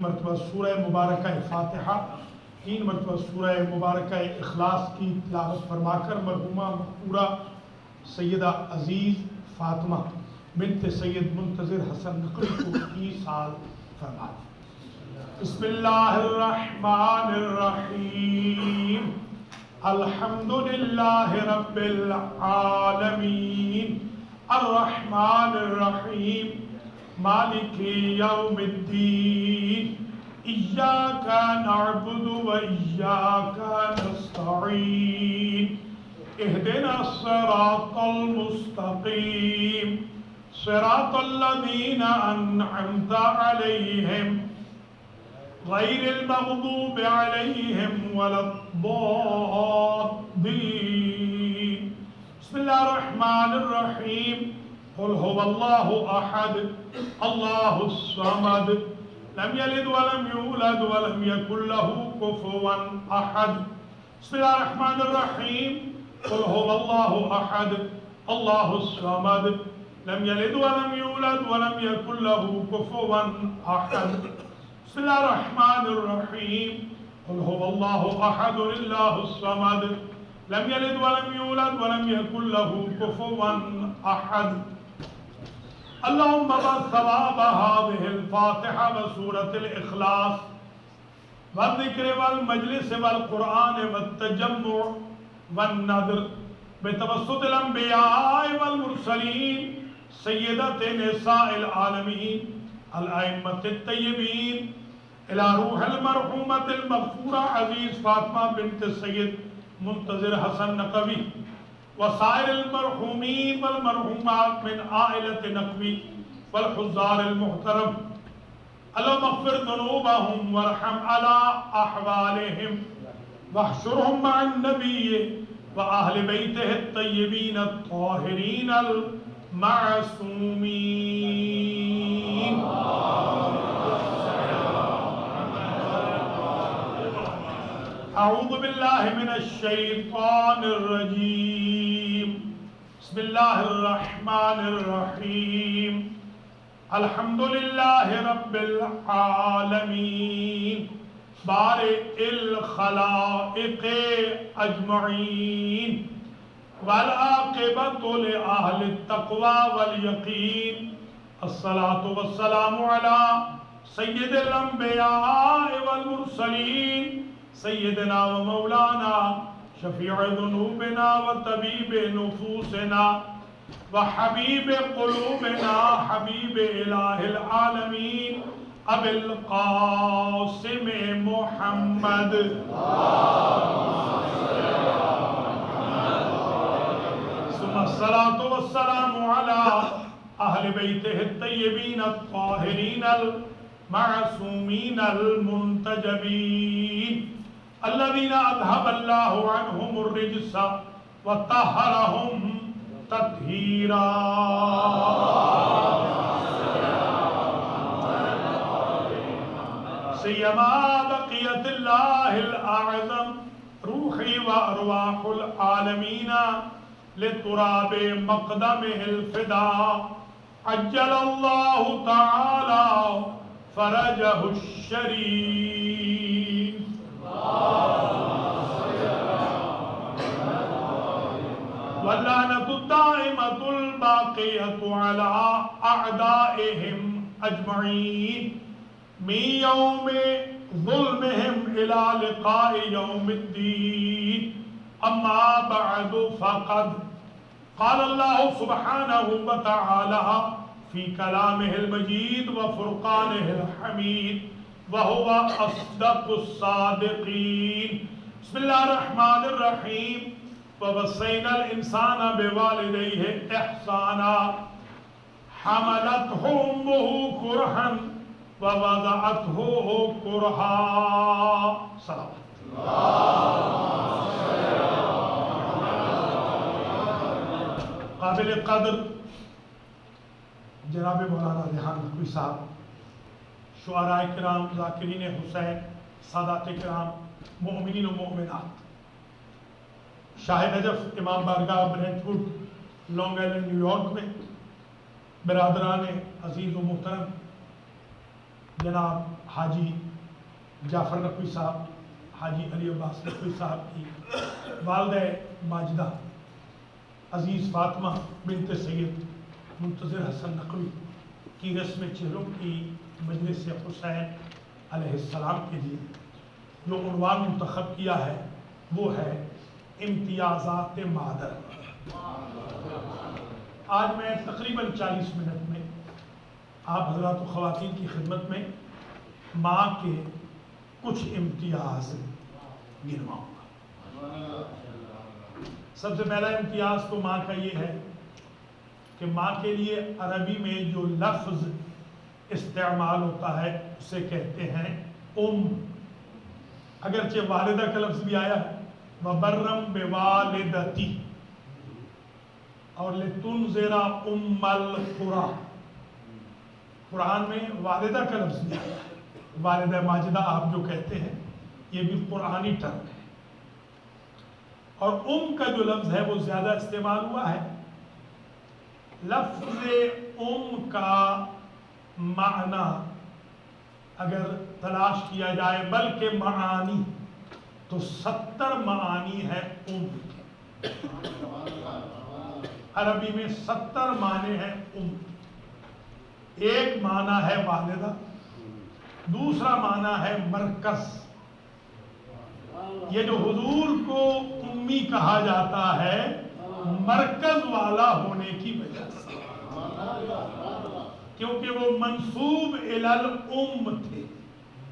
مرتبہ سورہ مبارکہ فاتحہ، 3 مرتبہ سورہ مبارکہ اخلاص کی تلاوت فرما کر مرحومہ مقبورہ سیدہ عزیز فاطمہ بنت سید منتظر حسن نقوی کو 30 سال فرما دیں۔ بسم اللہ الرحمن الرحیم، الحمدللہ رب العالمین، الرحمن الرحیم، مالک یوم الدین، ایاک نعبد و ایاک نستعین، اہدنا الصراط المستقیم، صراط الذین انعمت علیہم غیر المغضوب علیہم ولا الضالین۔ بسم اللہ الرحمن الرحیم، قل هو اللہ احد اللہ الصمد لم یلد ولم یولد ولم یکن له کفوا احد۔ بسم اللہ الرحمن الرحیم، قل هو اللہ احد اللہ الصمد لم یلد ولم یولد ولم یکن له کفوا احد۔ بسم اللہ الرحمن الرحیم، قل هو اللہ احد اللہ الصمد لم یلد ولم یولد ولم یکن له کفوا احد۔ اللہم ثواب هذه الفاتحة وسورة الإخلاص والذکر والمجلس والقرآن والتجمع والنذر بتوسط الانبیاء والمرسلین سیدت نساء العالمین الائمة الطیبین الى روح المرحومة المغفورة عزیز فاطمہ بنت سید منتظر حسن نقوی وسائر المرحومین والمرحومات من عائلة نقوی والحضار المحترم، اللہم اغفر ذنوبهم وارحم على احوالهم واحشرهم مع النبی وأهل بيته الطيبين الطاهرين المعصومين۔ أعوذ بالله من الشيطان الرجيم، بسم الله الرحمن الرحيم، الحمد لله رب العالمين بارئ الخلائق اجمعین والعاقبۃ لأہل التقوی والیقین، الصلاة والسلام علی سید الانبیاء والمرسلین سیدنا و مولانا شفیع ذنوبنا وطبیب نفوسنا وحبیب قلوبنا حبیب الہ العالمین ابی القاسم محمد ثم الصلاة والسلام على اہل بیتہ الطیبین الطاہرین المعصومین المنتجبین الذین اذهب اللہ عنہم الرجس وطہرہم تطہیرا۔ سیما بقیت اللہ الاعظم روحی و ارواح العالمین لتراب مقدمہ الفدا عجل اللہ تعالی فرجہ الشریف۔ واللعنۃ الدائمۃ الباقیۃ علی اعدائہم اجمعین من یوم ظلمهم الى لقاء یوم الدین، اما بعد فقد قال اللہ سبحانہ وتعالی فی کلامہ المجید وفرقانہ الحمید وہو اصدق الصادقین۔ بسم اللہ الرحمن الرحیم، ووصینا الانسان بوالدیہ احسانا حملتہ امہ کرہا ووضعته کرہا۔ صلوات قابل قدر جناب مولانا ریحان نقوی صاحب، شعراء کرام، ذاکرین حسین، سادات کرام، مؤمنین و مؤمنات، شاہ نجف امام بارگاہ burnt would long island new York میں، برادران عزیز و محترم، جناب حاجی جعفر نقوی صاحب، حاجی علی عباس نقوی صاحب کی والدہ ماجدہ عزیز فاطمہ بنت سید منتظر حسن نقوی کی رسم چہروں کی مجلس حسین علیہ السلام کے لیے جو عنوان منتخب کیا ہے وہ ہے امتیازات مادر۔ آج میں تقریباً 40 منٹ میں آپ حضرات و خواتین کی خدمت میں ماں کے کچھ امتیاز گنواؤں گا۔ سب سے پہلا امتیاز تو ماں کا یہ ہے کہ ماں کے لیے عربی میں جو لفظ استعمال ہوتا ہے اسے کہتے ہیں اگرچہ والدہ کا لفظ بھی آیا ہے وَبَرًّا بِوَالِدَتِي اور لِتُنذِرَ أُمَّ الْقُرَىٰ، قرآن میں والدہ کا لفظ بھی آیا ہے، والدہ ماجدہ آپ جو کہتے ہیں یہ بھی قرآنی ٹرم ہے، اور کا جو لفظ ہے وہ زیادہ استعمال ہوا ہے۔ لفظ کا معنی اگر تلاش کیا جائے بلکہ معانی تو 70 معانی ہے کے، عربی میں 70 معنی ہیں کے۔ ایک معنی ہے والدہ، دوسرا معنی ہے مرکز، یہ جو حضور کو امی کہا جاتا ہے مرکز والا ہونے کی وجہ سے، کیونکہ وہ منسوب الی الام تھے،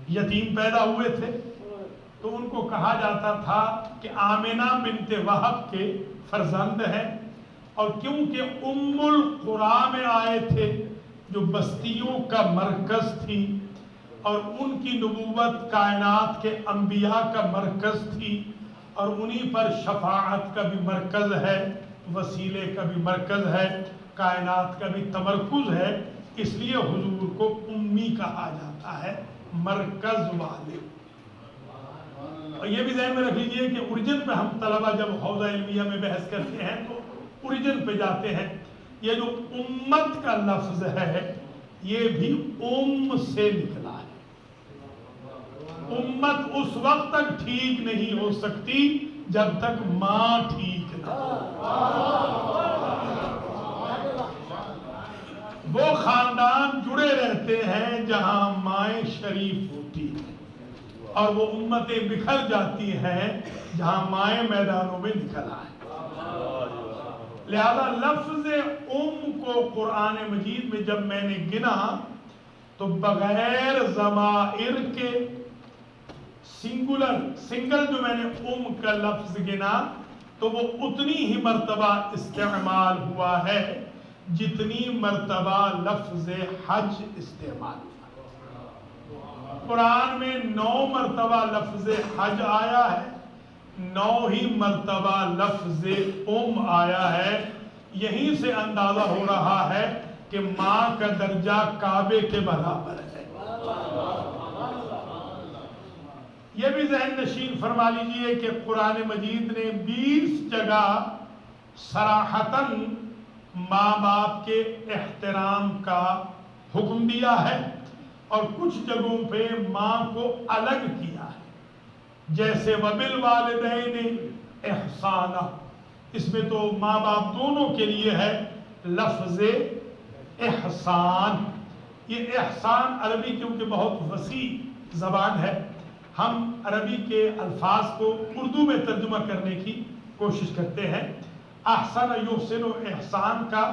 یتیم پیدا ہوئے تھے تو ان کو کہا جاتا تھا کہ آمنہ بنت وہب کے فرزند ہیں، اور کیونکہ ام القریٰ میں آئے تھے جو بستیوں کا مرکز تھی، اور ان کی نبوت کائنات کے انبیاء کا مرکز تھی، اور انہی پر شفاعت کا بھی مرکز ہے، وسیلے کا بھی مرکز ہے، کائنات کا بھی تمرکز ہے، اس لیے حضور کو امی کہا جاتا ہے، مرکز والے۔ اور یہ بھی ذہن میں رکھ لیجئے کہ اوریجن پہ ہم طلبہ جب حوزہ علمیہ میں بحث کرتے ہیں تو اوریجن پہ جاتے ہیں۔ یہ جو امت کا لفظ ہے یہ بھی سے نکلا ہے۔ امت اس وقت تک ٹھیک نہیں ہو سکتی جب تک ماں ٹھیک نہ ہو۔ وہ خاندان جڑے رہتے ہیں جہاں مائیں شریف ہوتی ہیں، اور وہ امتیں بکھر جاتی ہیں جہاں مائیں میدانوں میں نکل آئیں۔ لہذا لفظ کو قرآن مجید میں جب میں نے گنا تو بغیر ضمائر کے سنگل جو میں نے کا لفظ گنا تو وہ اتنی ہی مرتبہ استعمال ہوا ہے جتنی مرتبہ لفظ حج استعمال ہوا۔ قرآن میں 9 مرتبہ لفظ حج آیا ہے، 9 ہی مرتبہ لفظ آیا ہے۔ یہیں سے اندازہ ہو رہا ہے کہ ماں کا درجہ کعبے کے برابر ہے۔ یہ بھی ذہن نشین فرما لیجئے کہ قرآن مجید نے 20 جگہ صراحتاً ماں باپ کے احترام کا حکم دیا ہے، اور کچھ جگہوں پہ ماں کو الگ کیا ہے، جیسے وَبِالْوَالِدَيْنِ احسانًا، اس میں تو ماں باپ دونوں کے لیے ہے لفظ احسان۔ یہ احسان عربی کیونکہ بہت وسیع زبان ہے، ہم عربی کے الفاظ کو اردو میں ترجمہ کرنے کی کوشش کرتے ہیں۔ احسن یحسن احسان کا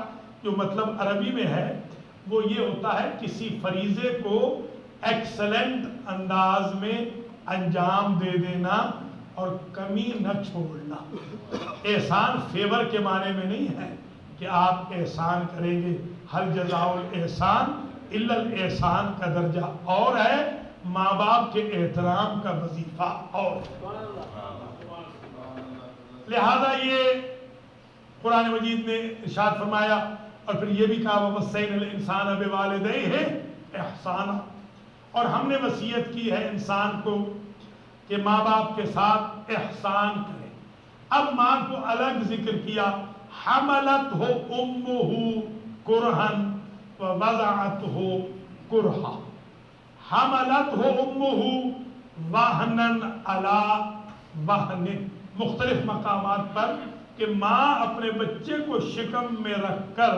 جو مطلب عربی میں ہے وہ یہ ہوتا ہے کسی فریضے کو ایکسلنٹ انداز میں انجام دے دینا اور کمی نہ چھوڑنا۔ احسان فیور کے معنی میں نہیں ہے کہ آپ احسان کریں گے، حل جزاء الاحسان الا الاحسان کا درجہ اور ہے، ماں باپ کے احترام کا وظیفہ اور ہے۔ لہذا یہ قرآن مجید نے ارشاد فرمایا، اور پھر یہ بھی کہا وَوَصَّيْنَا الْإِنسَانَ بِوَالِدَيْهِ احسانا، اور ہم نے وصیت کی ہے انسان کو کہ ماں باپ کے ساتھ احسان کرے۔ اب ماں کو الگ ذکر کیا، حَمَلَتْهُ أُمُّهُ كُرْهًا وَوَضَعَتْهُ كُرْهًا، حملت ہو امہ وہنن علی وہن، مختلف مقامات پر کہ ماں اپنے بچے کو شکم میں رکھ کر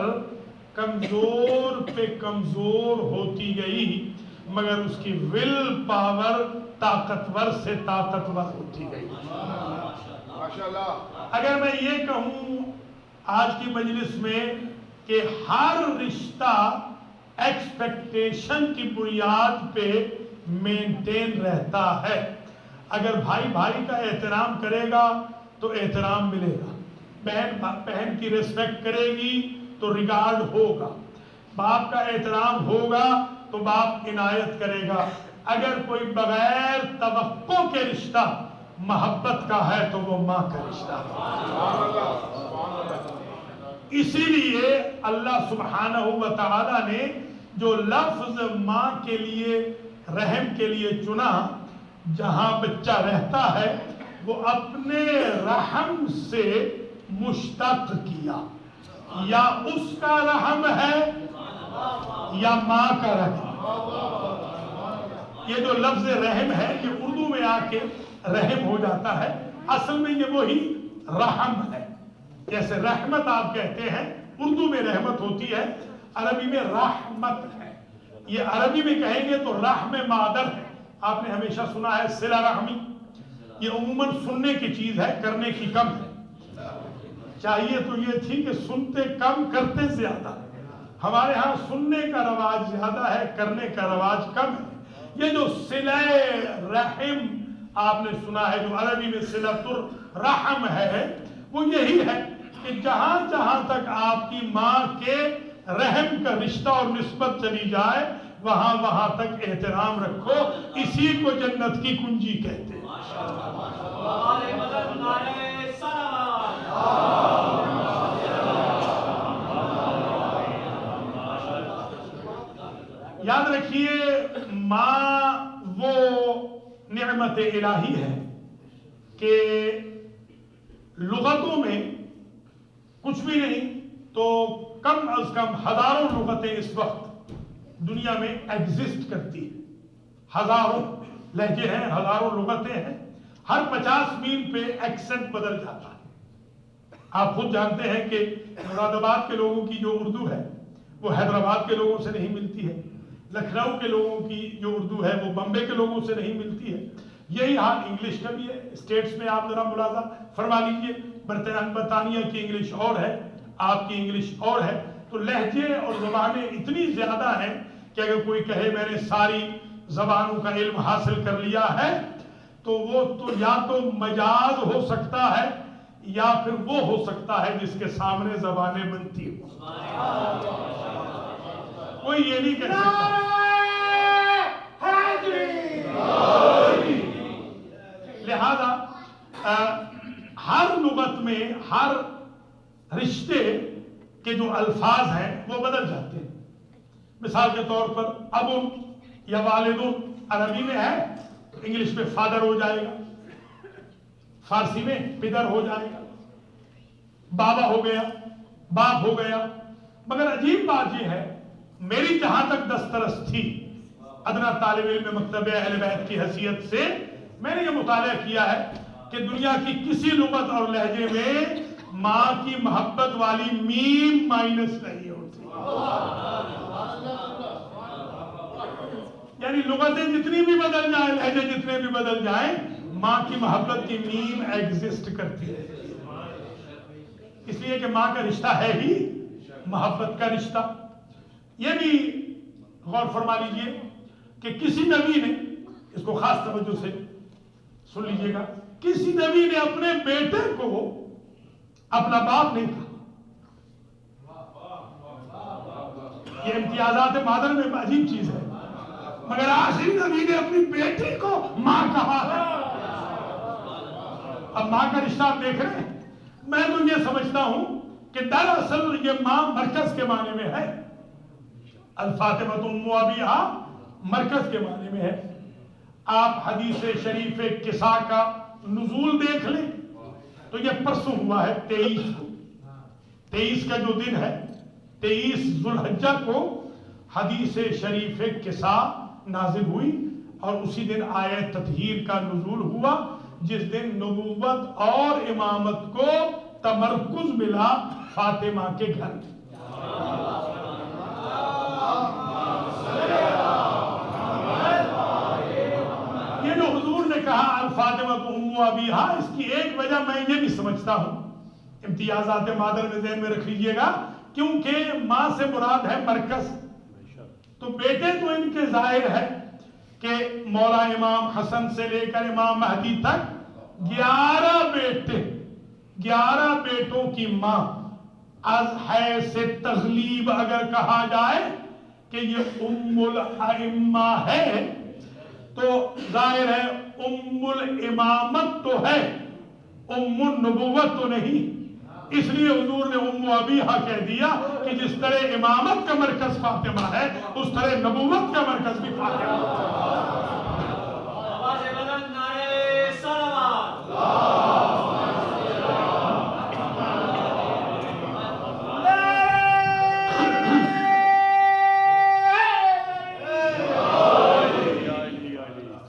کمزور پہ کمزور ہوتی گئی، مگر اس کی ول پاور طاقتور سے طاقتور ہوتی گئی۔ اگر میں یہ کہوں آج کی مجلس میں کہ ہر رشتہ ایکسپیکٹیشن کی بنیاد پہ مینٹین رہتا ہے، اگر بھائی بھائی کا احترام کرے گا تو احترام ملے گا، بہن بہن کی ریسپیکٹ کرے گی تو ریگارڈ ہوگا، باپ کا احترام ہوگا تو باپ عنایت کرے گا۔ اگر کوئی بغیر توقع کے رشتہ محبت کا ہے تو وہ ماں کا رشتہ ہے۔ اسی لیے اللہ سبحانہ و تعالی نے جو لفظ ماں کے لیے، رحم کے لیے چنا، جہاں بچہ رہتا ہے وہ اپنے رحم سے مشتق کیا، یا اس کا رحم ہے یا ماں کا رحم۔ یہ جو لفظ رحم ہے یہ اردو میں آ کے رحم ہو جاتا ہے، اصل میں یہ وہی رحم ہے۔ جیسے رحمت آپ کہتے ہیں، اردو میں رحمت ہوتی ہے، عربی میں رحمت ہے۔ یہ عربی میں کہیں گے تو رحم مادر ہے۔ آپ نے ہمیشہ سنا ہے صلہ رحمی، یہ عموماً سننے کی چیز ہے، کرنے کی کم ہے۔ چاہیے تو یہ تھی کہ سنتے کم کرتے زیادہ، ہمارے ہاں سننے کا رواج زیادہ ہے، کرنے کا رواج کم ہے۔ یہ جو صلہ رحم آپ نے سنا ہے، جو عربی میں صلۃ الرحم ہے، وہ یہی ہے کہ جہاں جہاں تک آپ کی ماں کے رحم کا رشتہ اور نسبت چلی جائے وہاں وہاں تک احترام رکھو، اسی کو جنت کی کنجی کہتے ہیں۔ یاد رکھیے ماں وہ نعمت الہی ہے کہ لغتوں میں کچھ بھی نہیں تو کم از کم ہزاروں لغتیں اس وقت دنیا میں ایگزسٹ کرتی ہیں، ہزاروں لہجے ہیں، ہزاروں لغتیں ہیں، ہر 50 میل پہ ایکسنٹ بدل جاتا ہے۔ آپ خود جانتے ہیں کہ مراد آباد کے لوگوں کی جو اردو ہے وہ حیدرآباد کے لوگوں سے نہیں ملتی ہے، لکھنؤ کے لوگوں کی جو اردو ہے وہ بمبے کے لوگوں سے نہیں ملتی ہے۔ یہی حال انگلش کا بھی ہے۔ اسٹیٹس میں آپ ذرا ملاحظہ فرما لیجئے، برطانیہ کی انگلش اور ہے، آپ کی انگلش اور ہے، تو لہجے اور زبانیں اتنی زیادہ ہیں کہ اگر کوئی کہے میں نے ساری زبانوں کا علم حاصل کر لیا ہے تو وہ تو یا تو مجاز ہو سکتا ہے یا پھر وہ ہو سکتا ہے جس کے سامنے زبانیں بنتی ہوں۔ کوئی یہ نہیں کہہ سکتا۔ لہذا ہر لغت میں ہر رشتے کے جو الفاظ ہیں وہ بدل جاتے ہیں۔ مثال کے طور پر ابن یا والدن عربی میں ہے، انگلش میں فادر ہو جائے گا، فارسی میں پدر ہو جائے گا، بابا ہو گیا، باپ ہو گیا۔ مگر عجیب بات یہ ہے، میری جہاں تک دسترس تھی ادنا طالب علم مکتب اہل بیت کی حیثیت سے، میں نے یہ مطالعہ کیا ہے کہ دنیا کی کسی لغت اور لہجے میں ماں کی محبت والی میم مائنس نہیں ہوتی۔ یعنی لغتیں جتنی بھی بدل جائیں، لہجے جتنے بھی بدل جائیں، ماں کی محبت کی میم ایگزسٹ کرتی ہے، اس لیے کہ ماں کا رشتہ ہے ہی محبت کا رشتہ۔ یہ بھی غور فرما لیجئے کہ کسی نبی نے، اس کو خاص توجہ سے سن لیجئے گا، کسی نبی نے اپنے بیٹے کو اپنا باپ نہیں کہا۔ یہ امتیازات مادر میں عجیب چیز ہے، مگر آخری نبی نے اپنی بیٹی کو ماں کہا ہے۔ اب ماں کا رشتہ آپ دیکھ رہے ہیں، میں تو یہ سمجھتا ہوں کہ دراصل یہ ماں مرکز کے معنی میں ہے، الفاطمۃ ام ابیہا مرکز کے معنی میں ہے۔ آپ حدیث شریف کسا کا نزول دیکھ لیں تو یہ پرسوں ہوا ہے 23 کو، 23 کا جو دن ہے 23 ذوالحجہ کو حدیث شریف کسا نازل ہوئی اور اسی دن آیت تطہیر کا نزول ہوا جس دن نبوت اور امامت کو تمرکز ملا فاطمہ کے گھر میں. یہ جو حضور نے کہا الفاطمہ تو ام ابیہا، اس کی ایک وجہ میں یہ بھی سمجھتا ہوں، امتیازات مادر میں ذہن میں رکھ لیجئے گا، کیونکہ ماں سے مراد ہے مرکز. تو بیٹے تو ان کے ظاہر ہے کہ مولا امام حسن سے لے کر امام مہدی تک 11 بیٹے، 11 بیٹوں کی ماں از حیث تغلیب اگر کہا جائے کہ یہ ام الائمہ ہے تو ظاہر ہے ام الامامت تو ہے، ام النبوت تو نہیں. اس لیے حضور نے ام ابیہا کہہ دیا کہ جس طرح امامت کا مرکز فاطمہ ہے اس طرح نبوت کا مرکز بھی فاطمہ ہے.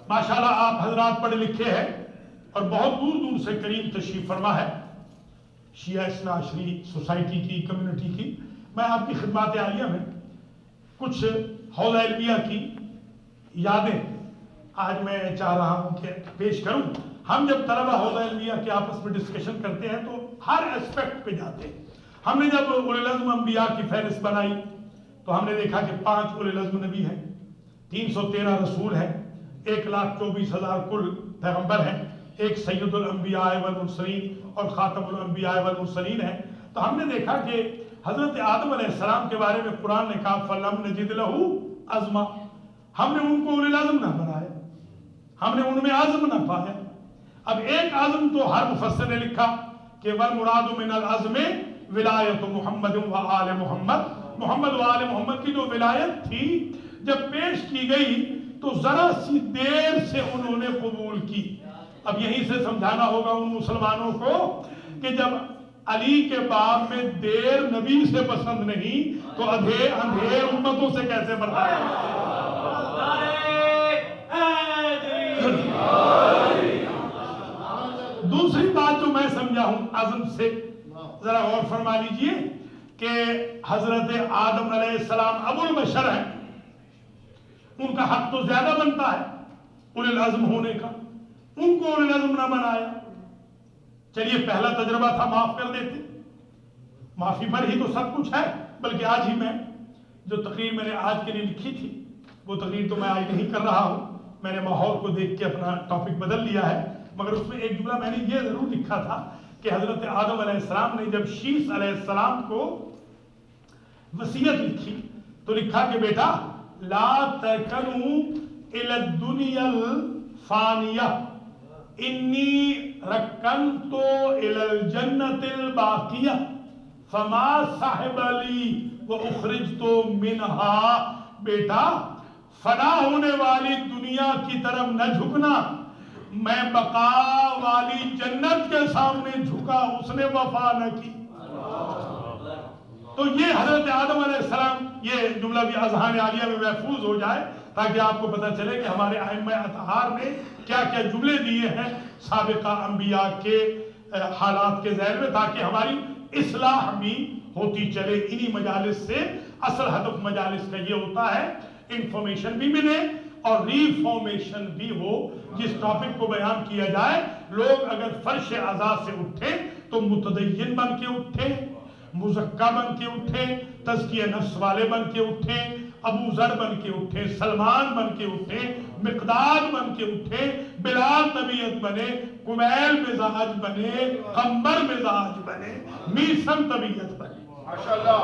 ماشاءاللہ آپ حضرات پڑھے لکھے ہیں اور بہت دور دور سے کریم تشریف فرما ہے شیعہ اثنا عشری سوسائٹی کی، کمیونٹی کی. میں آپ کی خدمات عالیہ میں کچھ حوضہ علمیہ کی یادیں آج میں چاہ رہا ہوں کہ پیش کروں. ہم جب طلبہ حوضہ علمیہ کے آپس میں ڈسکشن کرتے ہیں تو ہر اسپیکٹ پہ جاتے ہیں. ہم نے جب اولو العزم انبیاء کی فہرست بنائی تو ہم نے دیکھا کہ 5 اولو العزم نبی ہیں، 313 رسول ہیں، 1,24,000 کل پیغمبر ہیں، ایک سید الانبیاء والمرسلین اور خاتم الانبیاء والمرسلین ہے. تو ہم نے دیکھا کہ حضرت آدم علیہ السلام کے بارے میں قرآن نے کہا فَلَمْ نَجِدْ لَهُ عَزْمًا، ہم نے ان کو اولو العزم نہ بنایا، ہم نے ان میں عزم نہ پایا. اب ایک عزم تو ہر مفسر نے لکھا کہ وَالْمُرَادُ مِنَ الْعَزْمِ وِلَایَةُ مُحَمَّدٍ وَآلِ محمد، محمد و آل محمد کی جو ولایت تھی جب پیش کی گئی تو ذرا سی دیر سے انہوں نے قبول کی. اب یہیں سے سمجھانا ہوگا ان مسلمانوں کو کہ جب علی کے باب میں دیر نبی سے پسند نہیں تو اندھیر امتوں سے کیسے برداشت. دوسری بات جو میں سمجھا ہوں عزم سے ذرا غور فرما لیجئے کہ حضرت آدم علیہ السلام ابو البشر ہیں، ان کا حق تو زیادہ بنتا ہے اولو العزم ہونے کا، ان کو اولو العزم نہ بنایا. چلیے پہلا تجربہ تھا، معاف کر دیتے، معافی پر ہی تو سب کچھ ہے. بلکہ آج ہی میں جو تقریر میں نے آج کے لیے لکھی تھی وہ تقریر تو میں آج نہیں کر رہا ہوں، میں نے ماحول کو دیکھ کے اپنا ٹاپک بدل لیا ہے. مگر اس میں ایک جملہ میں نے یہ ضرور لکھا تھا کہ حضرت آدم علیہ السلام نے جب شیس علیہ السلام کو وصیت لکھی تو لکھا کہ بیٹا لا ترکنوا الی الدنیا الفانیہ انی رکنت الی الجنت الباقیہ فما صاحب لی واخرجت منہا. بیٹا فنا ہونے والی دنیا کی طرف نہ جھکنا، میں بقا والی جنت کے سامنے جھکا، اس نے وفا نہ کی. تو یہ حضرت آدم علیہ السلام، یہ جملہ بھی اذہان عالیہ میں محفوظ ہو جائے تاکہ آپ کو پتہ چلے کہ ہمارے ائمہ اطہار نے کیا کیا جملے دیے ہیں سابقہ انبیاء کے حالات کے ذیل میں، تاکہ ہماری اصلاح بھی ہوتی چلے. انہی مجالس سے اصل ہدف مجالس کا یہ ہوتا ہے انفارمیشن بھی ملے اور ریفارمیشن بھی ہو. جس ٹاپک کو بیان کیا جائے لوگ اگر فرش عزا سے اٹھے تو متدین بن کے اٹھے، مزکہ بن کے اٹھے، تزکیہ نفس والے بن کے اٹھے، ابو ذر بن کے اٹھے، سلمان بن کے اٹھے، مقداد بن کے اٹھے، بلال طبیعت بنے، کمیل مزاج بنے، قمبر مزاج بنے، میسن طبیعت بنے. ماشاءاللہ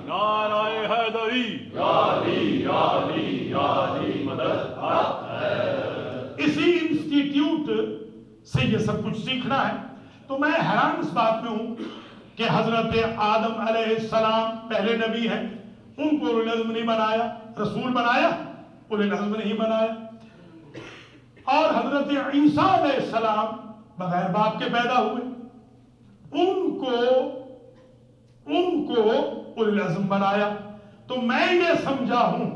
نعرہ حیدری، اسی انسٹیٹیوٹ سے یہ سب کچھ سیکھنا ہے. تو میں حیران اس بات میں ہوں کہ حضرت آدم علیہ السلام پہلے نبی ہیں، ان کو اولو العزم نہیں بنایا، رسول بنایا، اولو العزم نہیں بنایا. اور حضرت عیسیٰ علیہ السلام بغیر باپ کے پیدا ہوئے، ان کو ان کو اولو العزم بنایا. تو میں یہ سمجھا ہوں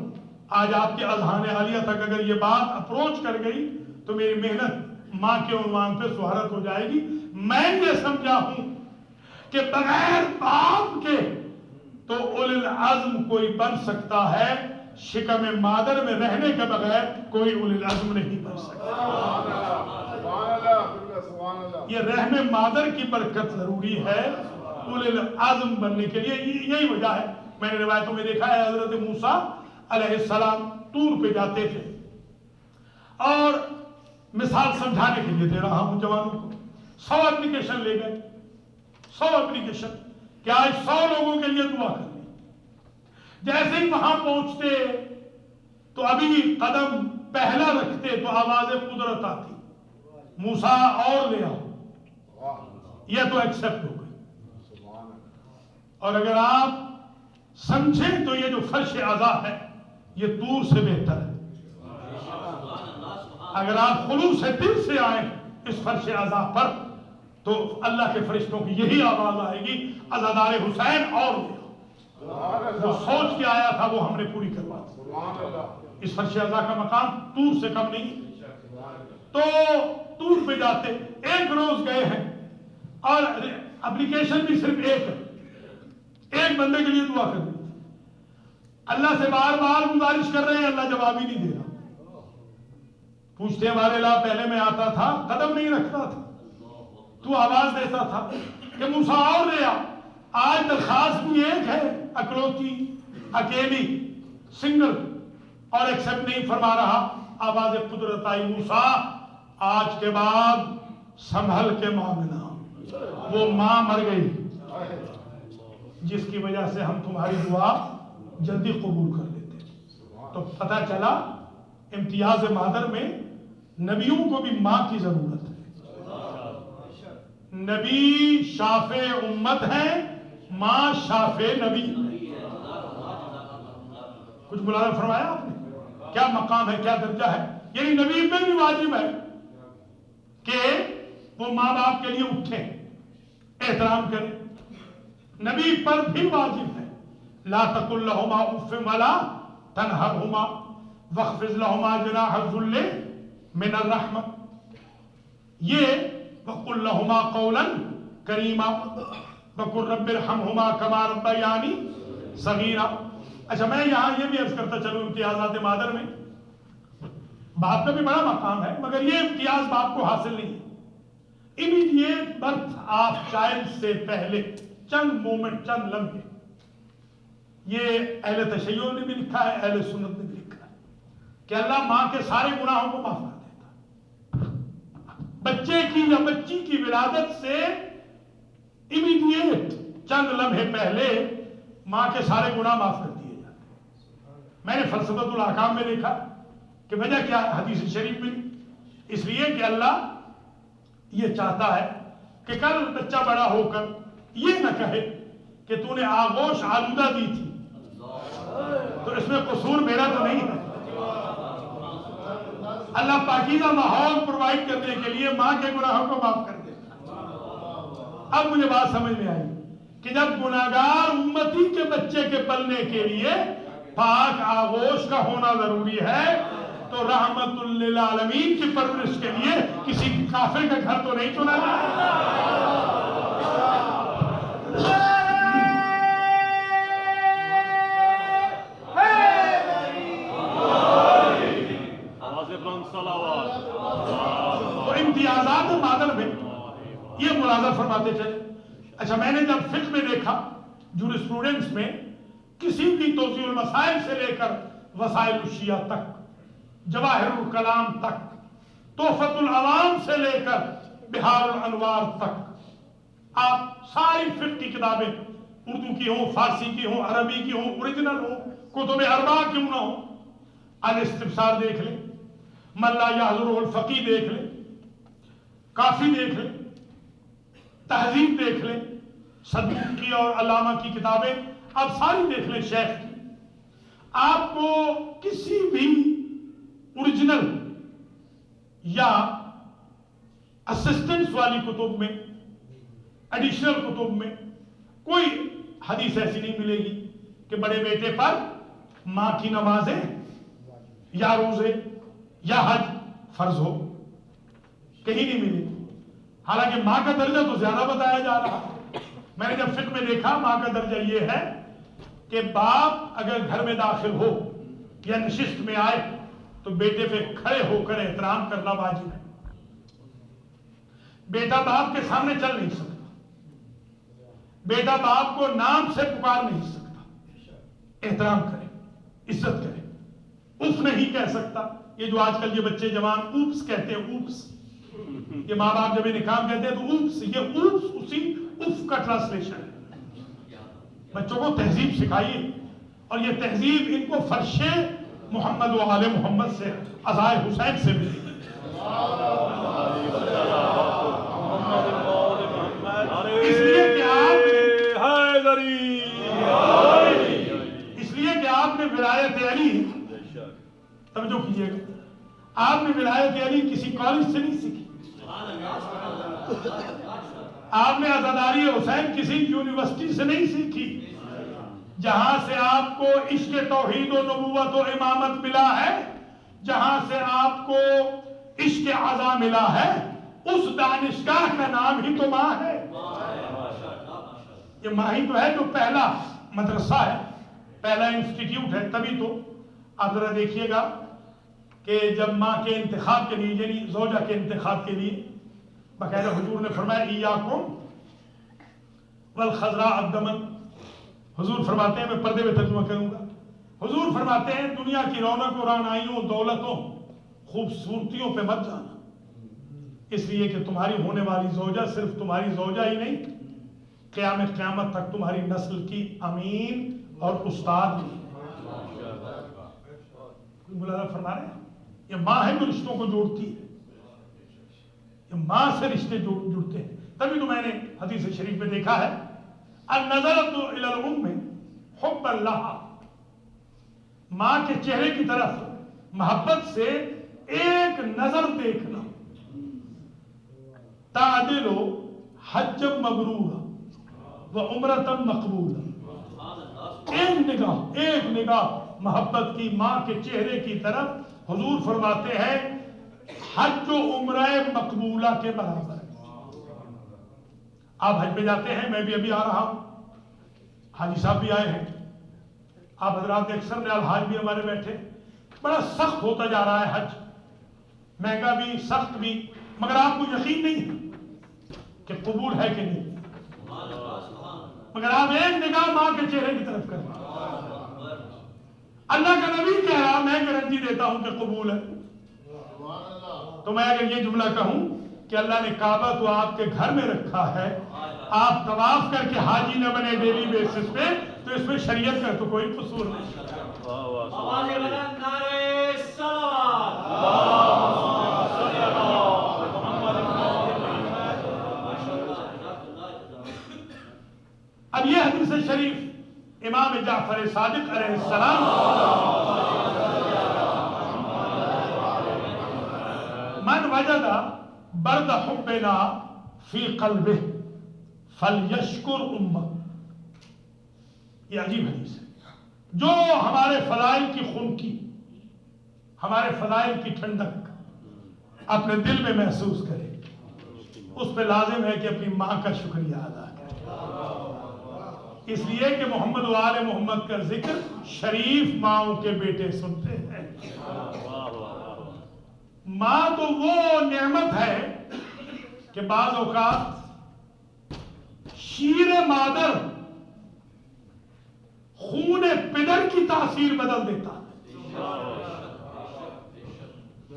آج آپ کے اذہان عالیہ تک اگر یہ بات اپروچ کر گئی تو میری محنت ماں کے عنوان پہ سہارت ہو جائے گی. میں یہ سمجھا ہوں کہ بغیر باپ کے تو اولو العزم کوئی بن سکتا ہے، شکم مادر میں رہنے کے بغیر کوئی اولو العزم نہیں بن سکتا. یہ رحم مادر کی برکت ضروری ہے اولو العزم بننے کے لیے. یہی وجہ ہے، میں نے روایتوں میں دیکھا ہے حضرت موسیٰ علیہ السلام طور پہ جاتے تھے، اور مثال سمجھانے کے لیے دے رہا ہوں جوانوں کو، 100 اپلیکیشن لے گئے، 100 اپلیکیشن کہ آج 100 لوگوں کے لیے دعا کریں. جیسے ہی وہاں پہنچتے تو ابھی قدم پہلا رکھتے تو آواز قدرت آتی، موسیٰ اور لے آؤ. یہ تو ایکسپٹ ہو گئی. اور اگر آپ سمجھیں تو یہ جو فرش عزا ہے یہ طور سے بہتر ہے. اگر آپ خلوص دل سے آئیں اس فرش عزا پر تو اللہ کے فرشتوں کی یہی آواز آئے گی، عزادار حسین اور لے آؤ. جو سوچ کے آیا تھا وہ ہم نے پوری کروا دی. اس فرش عزا کا مقام طور سے کم نہیں. تو طور پہ جاتے، ایک روز گئے ہیں اور اپلیکیشن بھی صرف ایک بندے کے لیے دعا کر دی. اللہ سے بار بار گزارش کر رہے ہیں، اللہ جواب ہی نہیں دے رہا. پوچھتے ہمارے لا پہلے میں آتا تھا قدم نہیں رکھتا تھا، تو آواز دیتا تھا کہ موسیٰ اور لے آ. آج درخواست بھی ایک ہے، اکلوتی اکیلی سنگل، اور ایکسپٹ نہیں فرما رہا. آواز قدرت آئی، موسیٰ آج کے بعد سنبھل کے مانگنا. وہ ماں مر گئی جس کی وجہ سے ہم تمہاری دعا جلدی قبول کر لیتے. تو پتہ چلا امتیاز مادر میں نبیوں کو بھی ماں کی ضرورت ہے. نبی شافع امت ہیں، ماں شافع نبی. کچھ ملاحظہ فرمایا آپ نے؟ کیا مقام ہے، کیا درجہ ہے. یعنی نبی پہ بھی واجب ہے کہ وہ ماں باپ کے لیے اٹھیں، احترام کریں. نبی پر بھی واجب ہے لا تقل لهما اف ولا تنهرهما واخفض لهما جناح الذل من الرحمة. یہ وقل لهما قولا کریما وقل رب ارحمهما كما ربياني صغيرا. اچھا میں یہاں یہ بھی عرض کرتا چلوں امتیازات مادر میں باپ کا بھی بڑا مقام ہے، مگر یہ امتیاز باپ کو حاصل نہیں ہے. امیڈیٹ برتھ آف چائلڈ سے پہلے چند مومنٹ، چند لمحے، یہ اہل تشیع نے بھی لکھا ہے، اہل سنت نے بھی لکھا ہے کہ اللہ ماں کے سارے گناہوں کو معاف کر دیتا ہے. بچے کی یا بچی کی ولادت سے امیڈیٹ چند لمحے پہلے ماں کے سارے گناہ معاف کر دیے جاتے ہیں. میں نے فلسفۃ الاحکام میں دیکھا کہ وجہ کیا ہے، حدیث شریف میں اس لیے کہ اللہ یہ چاہتا ہے کہ کل بچہ بڑا ہو کر یہ نہ کہے کہ تو نے آغوش آلودہ دی تھی تو اس میں قصور میرا تو نہیں ہے. اللہ پاکیزہ ماحول پرووائڈ کرنے کے لیے ماں کے گناہوں کو معاف کر دیتا. اب مجھے بات سمجھ میں آئی کہ جب گناہگار امتی کے بچے کے پلنے کے لیے پاک آغوش کا ہونا ضروری ہے تو رحمت للعالمین کی پرورش کے لیے کسی کافر کا گھر تو نہیں چنا جائے. تو امتیازات مادر میں یہ ملاحظہ فرماتے چلے. اچھا میں نے جب فقہ میں دیکھا، جورسپروڈنس میں، کسی بھی توضیح المسائل سے لے کر وسائل الشیعہ تک، جواہر الکلام تک، تحفۃ العوام سے لے کر بہار الانوار تک، آپ ساری فقہ کی کتابیں اردو کی ہوں، فارسی کی ہوں، عربی کی ہوں، اوریجنل ہوں، کتب اربعہ کیوں نہ ہوں، الاستبصار دیکھ لیں، من لا یحضرہ الفقیہ دیکھ لیں، کافی دیکھ لیں، تہذیب دیکھ لیں، صدوق کی اور علامہ کی کتابیں آپ ساری دیکھ لیں شیخ کی. آپ کو کسی بھی اوریجنل یا اسسٹنس والی کتب میں، ایڈیشنل کتب میں کوئی حدیث ایسی نہیں ملے گی کہ بڑے بیٹے پر ماں کی نمازیں یا روزے یا حج فرض ہو، کہیں نہیں ملے گی۔ حالانکہ ماں کا درجہ تو زیادہ بتایا جا رہا ہے۔ میں نے جب فقہ میں دیکھا ماں کا درجہ یہ ہے کہ باپ اگر گھر میں داخل ہو یا نشست میں آئے تو بیٹے پہ کھڑے ہو کر احترام کرنا واجب ہے۔ بیٹا باپ کے سامنے چل نہیں سکتا، بیٹا باپ کو نام سے پکار نہیں سکتا، احترام کرے، عزت کرے، اف نہیں کہہ سکتا۔ یہ جو آج کل یہ بچے جوان اوپس کہتے ہیں، اوپس، یہ ماں باپ جب انہیں کام کہتے ہیں تو اوپس، یہ اوپس اسی اف کا ٹرانسلیشن ہے۔ بچوں کو تہذیب سکھائیے، اور یہ تہذیب ان کو فرش محمد و آل محمد سے، عزائے حسین سے ملی۔ اس لیے کہ آپ نے ولایت علی، توجہ کیجیے گا، آپ نے ولایت علی کسی کالج سے نہیں سیکھی، آپ نے عزاداری حسین کسی یونیورسٹی سے نہیں سیکھی۔ جہاں سے آپ کو عشق توحید و نبوت و امامت ملا ہے، جہاں سے آپ کو عشق عزا ملا ہے، اس دانشگاہ کا نام ہی تو ماں ہے۔ یہ ماں ہی تو ہے جو پہلا مدرسہ ہے، پہلا انسٹیٹیوٹ ہے۔ تبھی تو آپ ذرا دیکھیے گا کہ جب ماں کے انتخاب کے لیے، یعنی زوجہ کے انتخاب کے لیے باقاعدہ حضور نے فرمایا ایاکم والخضراء الدمن۔ حضور فرماتے ہیں، میں پردے میں ترجمہ کروں گا، حضور فرماتے ہیں دنیا کی رونق و رعنائیوں، دولتوں، خوبصورتیوں پہ مت جانا، اس لیے کہ تمہاری ہونے والی زوجہ صرف تمہاری زوجہ ہی نہیں، قیامت تک تمہاری نسل کی امین اور استاد بھی۔ مولانا فرما رہے ہیں یہ ماں ہے جو رشتوں کو جوڑتی ہے، یہ ماں سے رشتے جڑتے ہیں۔ تبھی تو میں نے حدیث شریف میں دیکھا ہے النظرۃ الی الام حب اللہ، ماں کے چہرے کی طرف محبت سے ایک نظر دیکھنا، تعدل حج مبرورا و عمرۃ مقبولا، ایک نگاہ محبت کی ماں کے چہرے کی طرف، حضور فرماتے ہیں حج و عمرہ مقبولہ کے برابر ہے۔ آپ حج پہ جاتے ہیں، میں بھی ابھی آ رہا ہوں، حاجی صاحب بھی آئے ہیں، آپ حضرات اکثر نے الحاج بھی ہمارے بیٹھے۔ بڑا سخت ہوتا جا رہا ہے حج، مہنگا بھی، سخت بھی، مگر آپ کو یقین نہیں ہے کہ قبول ہے کہ نہیں، مگر آپ ایک نگاہ ماں کے چہرے کی طرف کریں۔ اللہ کا نبی کہہ رہا، میں گارنٹی دیتا ہوں کہ قبول ہے۔ تو میں اگر یہ جملہ کہوں کہ اللہ نے کعبہ تو آپ کے گھر میں رکھا ہے، آپ طواف کر کے حاجی نہ بنے ڈیلی بیسس پہ، تو اس میں شریعت کا تو کوئی قصور نہیں۔ اب یہ حدیث شریف امام جعفر صادق علیہ السلام من وجد برد حبنا فی قلبہ فلیشکر امہ، یہ عجیب حدیث ہے۔ جو ہمارے فضائل کی خنکی، ہمارے فضائل کی ٹھنڈک اپنے دل میں محسوس کرے، اس پہ لازم ہے کہ اپنی ماں کا شکریہ ادا کرے، اس لیے کہ محمد و آل محمد کا ذکر شریف ماؤں کے بیٹے سنتے ہیں۔ ماں تو وہ نعمت ہے کہ بعض اوقات شیر مادر خون پدر کی تاثیر بدل دیتا ہے۔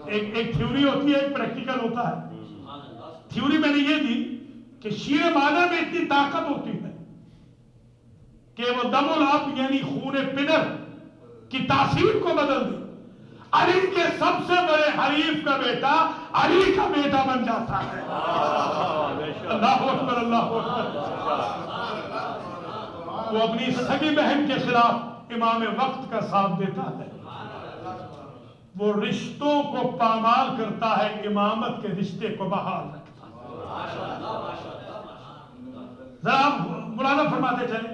ایک تھیوری ہوتی ہے، ایک پریکٹیکل ہوتا ہے۔ تھیوری میں نے یہ دی کہ شیر مادر میں اتنی طاقت ہوتی ہے کہ وہ دم الاب یعنی خون پدر کی تاثیر کو بدل دے۔ علی کے سب سے بڑے حریف کا بیٹا علی کا بیٹا بن جاتا ہے۔ اللہ اکبر، اللہ اکبر۔ وہ اپنی سگی بہن کے خلاف امام وقت کا ساتھ دیتا ہے، وہ رشتوں کو پامال کرتا ہے، امامت کے رشتے کو بحال رکھتا ہے۔ ذرا مولانا فرماتے چلیں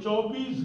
24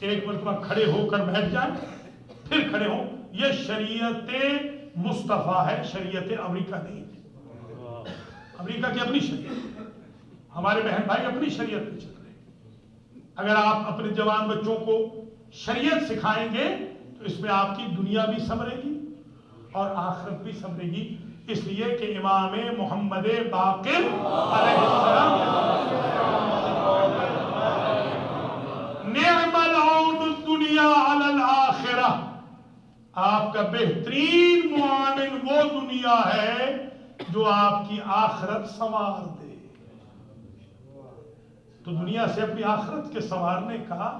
ایک مرتبہ کھڑے ہو کر بیٹھ جائیں پھر کھڑے ہوں. یہ شریعت مصطفیٰ ہے، شریعت امریکہ نہیں ہے. امریکہ کی اپنی شریعت، ہمارے بہن بھائی اپنی شریعت پہ چل رہے ہیں. اگر آپ اپنے جوان بچوں کو شریعت سکھائیں گے تو اس میں آپ کی دنیا بھی سنورے گی اور آخرت بھی سنورے گی. اس لیے کہ امام محمد باقر علیہ السلام نعم العون الدنیا علی الآخرہ، آپ کا بہترین معاون وہ دنیا ہے جو آپ کی آخرت سنوار دے. تو دنیا سے اپنی آخرت کے سنوارنے کا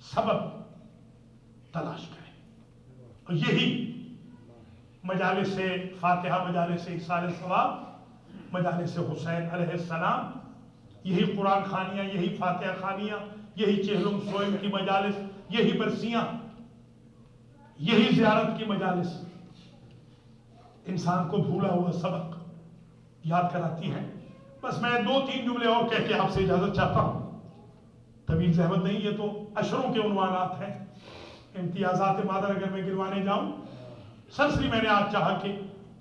سبب تلاش کریں. اور یہی مجالس فاتحہ، مجالس ایصال ثواب، مجالس حسین علیہ السلام، یہی قرآن خوانیاں، یہی فاتحہ خوانیاں، یہی چہلم سوئم کی مجالس، یہی برسیاں، یہی زیارت کی مجالس انسان کو بھولا ہوا سبق یاد کراتی ہیں. بس میں 2-3 جملے اور کہہ کے آپ سے اجازت چاہتا ہوں. طویل زحمت نہیں، یہ تو اشروں کے عنوانات ہیں. امتیازات مادر اگر میں گنوانے جاؤں، سرسری میں نے آج چاہا کہ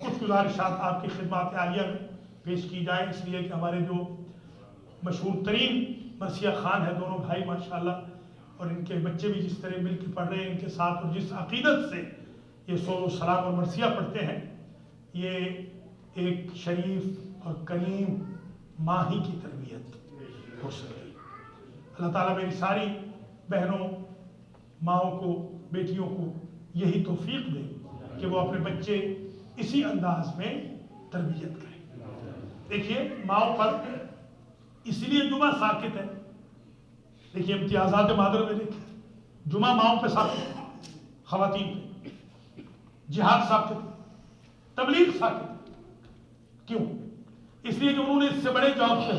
کچھ گزارشات آپ کی خدمات عالیہ میں پیش کی جائے، اس لیے کہ ہمارے جو مشہور ترین مرثیہ خان ہے، دونوں بھائی ماشاءاللہ، اور ان کے بچے بھی جس طرح مل کے پڑھ رہے ہیں ان کے ساتھ، اور جس عقیدت سے یہ سور و سلام اور مرثیہ پڑھتے ہیں، یہ ایک شریف اور کریم ماہی کی تربیت ہو سکے. اللہ تعالیٰ میری ساری بہنوں، ماؤں کو، بیٹیوں کو یہی توفیق دے کہ وہ اپنے بچے اسی انداز میں تربیت کریں. دیکھیے ماؤں پر اس لیے جمعہ ساکت ہے. دیکھیے امتیازات مادر میں دیکھیں، جمعہ ماؤں پہ ساکت ہے، خواتین پہ. جہاد ساکت ہے، تبلیغ ساکت ہے. کیوں؟ اس لیے کہ انہوں نے اس سے بڑے جاب سے،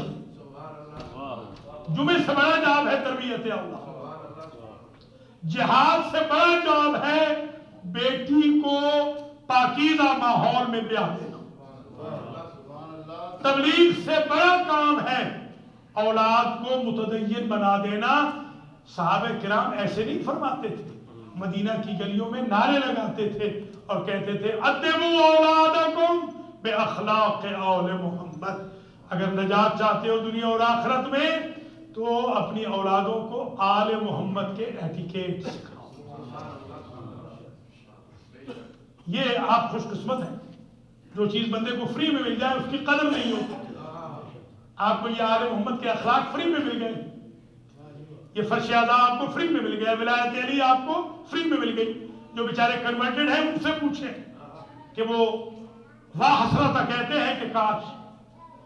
جمعے سے بڑا جاب ہے تربیت اولاد، جہاد سے بڑا جاب ہے بیٹی کو پاکیزہ ماحول میں بیاہ دینا. تبلیغ سے بڑا کام ہے اولاد کو متدین بنا دینا. صحابہ کرام ایسے نہیں فرماتے تھے، مدینہ کی گلیوں میں نعرے لگاتے تھے اور کہتے تھے ادبوا اولادکم باخلاق آل محمد. اگر نجات چاہتے ہو دنیا اور آخرت میں تو اپنی اولادوں کو آل محمد کے ایٹیکیٹ سکھاؤ. یہ آپ خوش قسمت ہیں، جو چیز بندے کو فری میں مل جائے اس کی قدر نہیں ہوتی. آپ کو یہ آل محمد کے اخلاق فری میں مل گئے، یہ فرش اعضاء آپ کو فری میں مل گیا، ولایت علی آپ کو فری میں مل گئی. جو بیچارے کنورٹڈ ہیں ان سے پوچھیں کہ وہ واہ حسرتا کہتے ہیں کہ کاش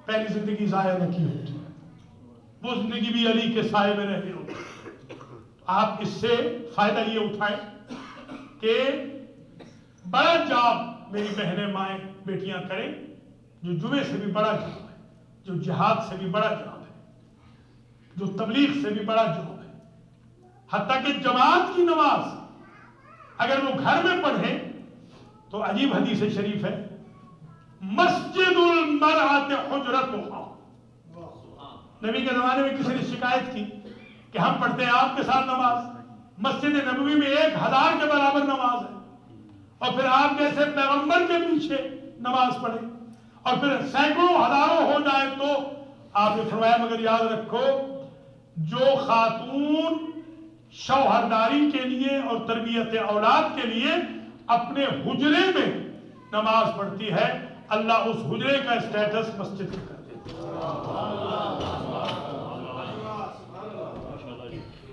پہلی زندگی ضائع نہ کی ہوتی، وہ زندگی بھی علی کے سائے میں رہی ہوتی. آپ اس سے فائدہ یہ اٹھائیں کہ بڑا جاب میری بہنیں، مائیں، بیٹیاں کریں جو جمعے سے بھی بڑا جاب ہے، جو جہاد سے بھی بڑا جاب ہے، جو تبلیغ سے بھی بڑا جاب ہے. حتیٰ کہ جماعت کی نماز اگر وہ گھر میں پڑھیں تو عجیب حدیث شریف ہے، مسجد المرأۃ حجرتها. نبی کے زمانے میں کسی نے شکایت کی کہ ہم پڑھتے ہیں آپ کے ساتھ نماز، مسجد نبوی میں 1000 کے برابر نماز ہے، اور پھر آپ جیسے پیغمبر کے پیچھے نماز پڑھیں اور پھر سینکڑوں ہزاروں ہو جائے تو آپ نے فرمایا مگر یاد رکھو جو خاتون شوہرداری کے لیے اور تربیت اولاد کے لیے اپنے حجرے میں نماز پڑھتی ہے، اللہ اس حجرے کا اسٹیٹس مسجد کا کر دیتا ہے.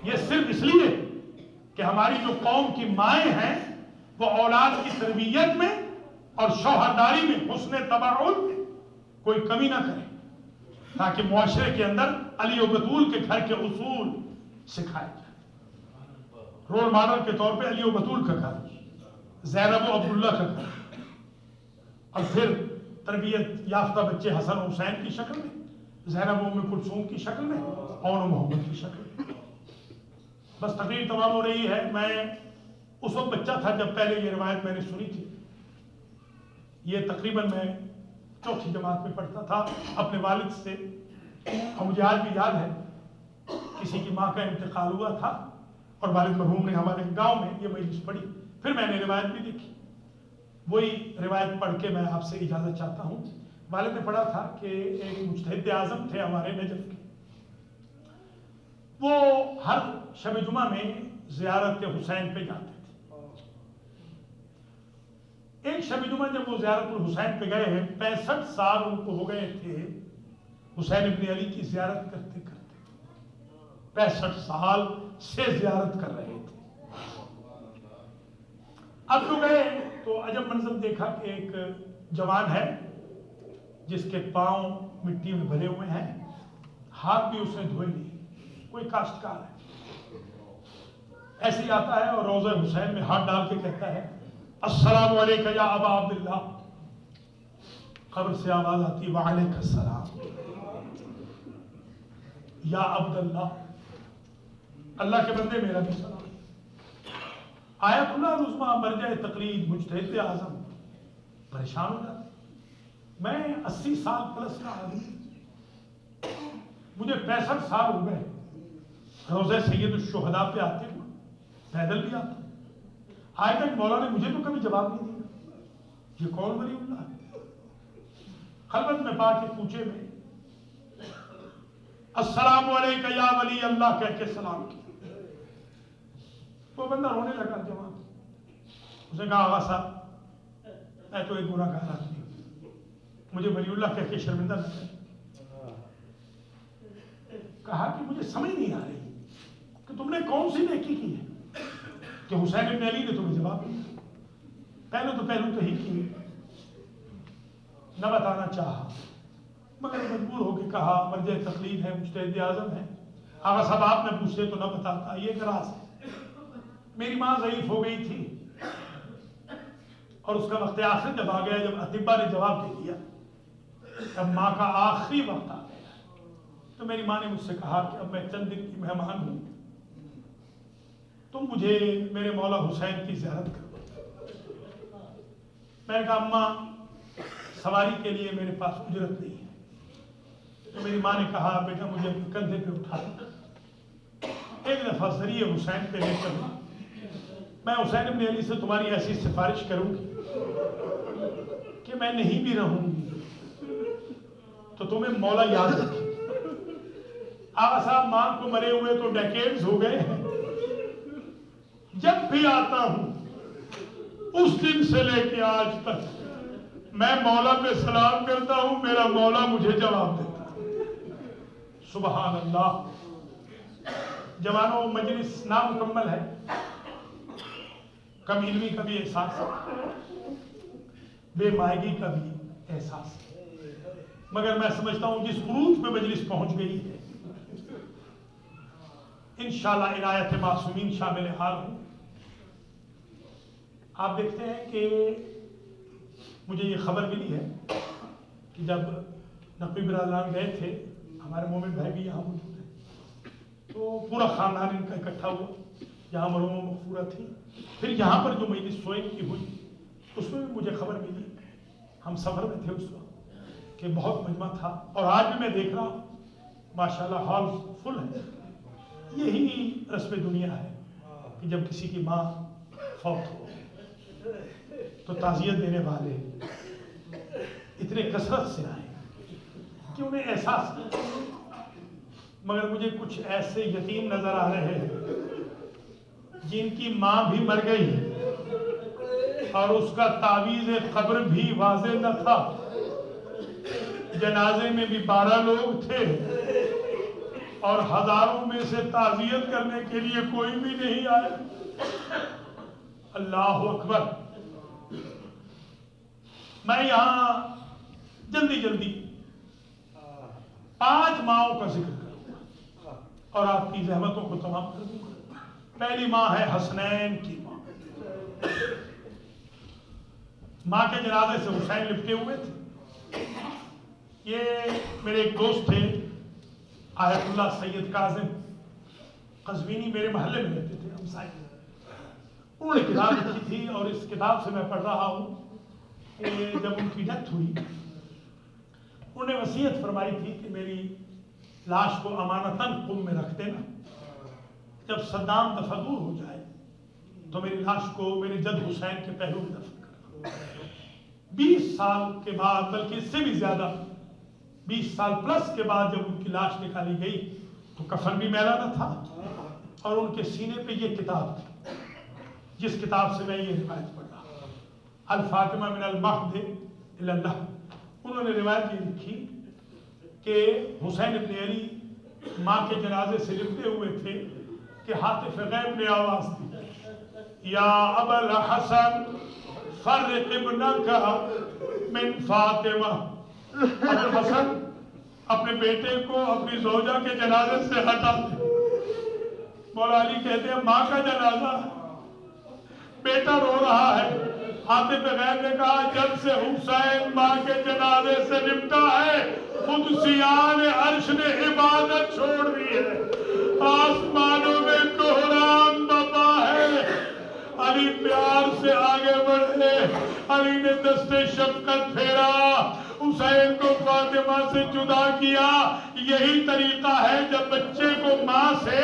یہ صرف اس لیے کہ ہماری جو قوم کی مائیں ہیں وہ اولاد کی تربیت میں اور شوہرداری میں حسن تبعل میں کوئی کمی نہ کریں، تاکہ معاشرے کے اندر علی و بطول کے گھر کے اصول سکھائے جائیں. رول ماڈل کے طور پہ علی و بطول کا گھر، زینب و عبداللہ کا گھر، اور پھر تربیت یافتہ بچے حسن و حسین کی شکل میں، زینب و ام کلثوم کی شکل میں، اور محمد کی شکل میں. بس تقریر تمام ہو رہی ہے. میں اس وقت بچہ تھا جب پہلے یہ روایت میں نے سنی تھی. یہ تقریباً میں 4تھی جماعت میں پڑھتا تھا اپنے والد سے، اور مجھے آج بھی یاد ہے کسی کی ماں کا انتقال ہوا تھا اور والد مرحوم نے ہمارے گاؤں میں یہ مجلس پڑھی، پھر میں نے روایت بھی دیکھی، وہی روایت پڑھ کے میں آپ سے اجازت چاہتا ہوں۔ والد نے پڑھا تھا کہ ایک مجتہد اعظم تھے ہمارے نجف کے، وہ ہر شب جمعہ میں زیارت حسین پہ جاتے تھے۔ ایک شب جمعہ جب وہ زیارت الحسین پہ گئے ہیں، 65 سال ان کو ہو گئے تھے حسین ابن علی کی زیارت کرتے کرتے، 65 سال سے زیارت کر رہے تھے۔ اب تو گئے تو عجب منظر دیکھا کہ ایک جوان ہے جس کے پاؤں مٹی میں بھرے ہوئے ہیں، ہاتھ بھی اس نے دھوئے نہیں، کوئی کاشتکار ہے، ایسے ہی آتا ہے اور روضہ حسین میں ہاتھ ڈال کے کہتا ہے السلام علیکم یا ابا عبداللہ۔ قبر سے آواز آتی وعلیکم السلام یا عبداللہ، اللہ کے بندے میرا بھی سلام۔ آیت اللہ رزما مرجع تقلید مجتہد اعظم پریشان ہو جاتے، میں 80 سال پلس کا آدمی، مجھے 65 سال ہو گئے، روضہ سید الشہداء پہ آتے ہوئے پیدل بھی آتا، آج تک مولا نے مجھے تو کبھی جواب نہیں دیا، یہ کون ولی اللہ ہے؟ خلوت میں پا کے پوچھے میں السلام علیکم یا ولی اللہ کہہ کے سلام کیا، وہ بندہ رونے لگا جوان، اس نے کہا آغا صاحب میں تو ایک گناہ گار آدمی ہوں، مجھے ولی اللہ کہہ کے شرمندہ نہ کریں۔ کہا کہ مجھے سمجھ نہیں آ رہی کہ تم نے کون سی نیکی کی ہے کہ حسین ابن علی نے تمہیں جواب دیا، پہلو تو ہی کی نہ بتانا چاہا، مگر مجبور ہو کے کہا مرجع تقلید ہے، مجتہد اعظم ہے، آغا صاحب آپ نے پوچھتے تو نہ بتاتا، یہ ایک راز ہے، میری ماں ضعیف ہو گئی تھی اور اس کا وقت آخر جب آ گیا، جب اطباء نے جواب دے دیا، اب ماں کا آخری وقت آ گیا، تو میری ماں نے مجھ سے کہا کہ اب میں چند دن کی مہمان ہوں، تم مجھے میرے مولا حسین کی زیارت کرو۔ میں نے کہا اماں سواری کے لیے میرے پاس اجرت نہیں ہے، تو میری ماں نے کہا بیٹا مجھے اپنے کندھے پہ اٹھا ایک دفعہ ذریعہ حسین پہ لے کر میں حسین ابن علی سے تمہاری ایسی سفارش کروں گی کہ میں نہیں بھی رہوں گی تو تمہیں مولا یاد رکھے۔ آقا صاحب ماں کو مرے ہوئے تو ڈیکیڈز ہو گئے ہیں، جب بھی آتا ہوں اس دن سے لے کے آج تک میں مولا پہ سلام کرتا ہوں، میرا مولا مجھے جواب دیتا ہے۔ سبحان اللہ۔ جوانوں مجلس نامکمل ہے، کم علمی کا بھی احساس ہے، بے مائگی کا بھی احساس ہے، مگر میں سمجھتا ہوں جس عروج پہ مجلس پہنچ گئی ہے انشاءاللہ عنایت معصومین شامل حال ہوں۔ آپ دیکھتے ہیں کہ مجھے یہ خبر ملی ہے کہ جب نقوی برادران گئے تھے، ہمارے مومن بھائی بھی یہاں موجود ہیں، تو پورا خاندان ان کا اکٹھا ہوا، یہاں مرحوم مغفورہ تھی، پھر یہاں پر جو مجلس سوئن کی ہوئی اس میں بھی مجھے خبر ملی، ہم سفر میں تھے اس وقت، کہ بہت مجمع تھا، اور آج بھی میں دیکھ رہا ہوں ماشاءاللہ ہال فل ہے۔ یہی رسم دنیا ہے کہ جب کسی کی ماں فوت ہو تو تعزیت دینے والے اتنے کثرت سے آئے کہ انہیں احساس نہیں، مگر مجھے کچھ ایسے یتیم نظر آ رہے ہیں جن کی ماں بھی مر گئی اور اس کا تعویذ قبر بھی واضح نہ تھا، جنازے میں بھی 12 لوگ تھے اور ہزاروں میں سے تعزیت کرنے کے لیے کوئی بھی نہیں آیا۔ اللہ اکبر۔ میں یہاں جلدی 5 ماؤں کا ذکر کروں گا اور آپ کی زحمتوں کو تمام کر دوں گا۔ پہلی ماں ہے حسنین کی ماں۔ ماں کے جنازے سے حسین لپٹے ہوئے تھے۔ یہ میرے ایک دوست تھے آیت اللہ سید کاظم قزوینی، میرے محلے میں رہتے تھے، ہم سائیں، انہوں نے کتاب لکھی تھی اور اس کتاب سے میں پڑھ رہا ہوں کہ جب ان کی ڈیتھ ہوئی انہوں نے وصیت فرمائی تھی کہ میری لاش کو امانتاً قم میں رکھ دینا، جب صدام دفعہ ہو جائے تو میری لاش کو میرے جد حسین کے پہلو میں دفن کرنا۔ 20 سال کے بعد، بلکہ اس سے بھی زیادہ، 20 سال پلس کے بعد جب ان کی لاش نکالی گئی تو کفن بھی میلا نہ تھا، اور ان کے سینے پہ یہ کتاب تھی جس کتاب سے میں یہ روایت پڑھ رہا ہوں، الفاطمہ من المہد الی اللہ۔ انہوں نے روایت یہ لکھی کہ حسین ابن علی ماں کے جنازے سے لپٹے ہوئے تھے کہ ہاتف غیب نے آواز دی، یا ابا الحسن فرق ابنک من فاطمہ، ابو الحسن اپنے بیٹے کو اپنی زوجہ کے جنازے سے ہٹا دے۔ مولا علی کہتے ہیں ماں کا جنازہ، بیٹا رو رہا ہے۔ ہاتف غیب نے کہا جب سے حسین ماں کے جنازے سے نمٹا ہے قدسیان عرش نے عبادت چھوڑ دی ہے، آسمانوں میں کوہرام بپا ہے۔ علی پیار سے آگے بڑھے، علی نے دست شفقت پھیرا، حسین کو فاطمہ سے جدا کیا۔ یہی طریقہ ہے جب بچے کو ماں سے